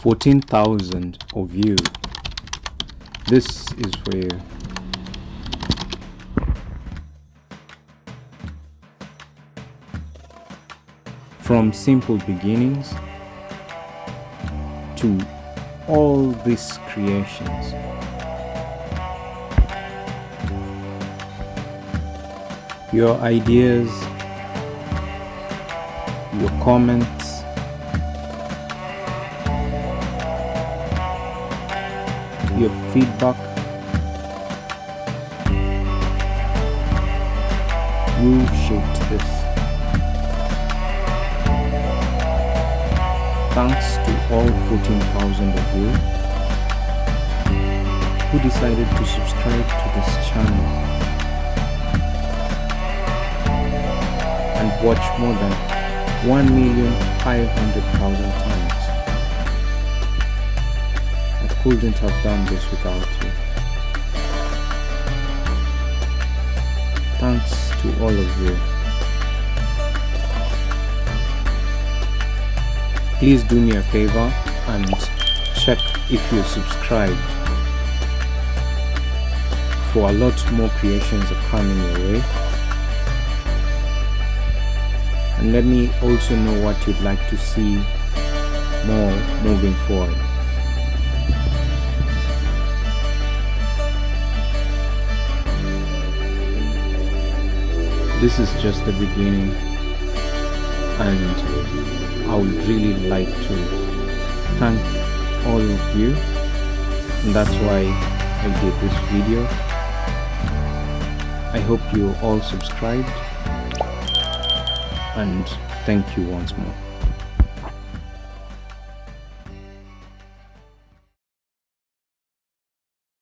14,000 of you. This is for you. From simple beginnings to all these creations, your ideas, your comments, your feedback will shape this. Thanks to all 14,000 of you who decided to subscribe to this channel and watch more than 1,500,000 times. I couldn't have done this without you. Thanks to all of you. Please do me a favor and check if you're subscribed, for a lot more creations are coming your way. And let me also know what you'd like to see more moving forward. This is just the beginning, and I would really like to thank all of you, and that's why I did this video. I hope you all subscribed, and thank you once more.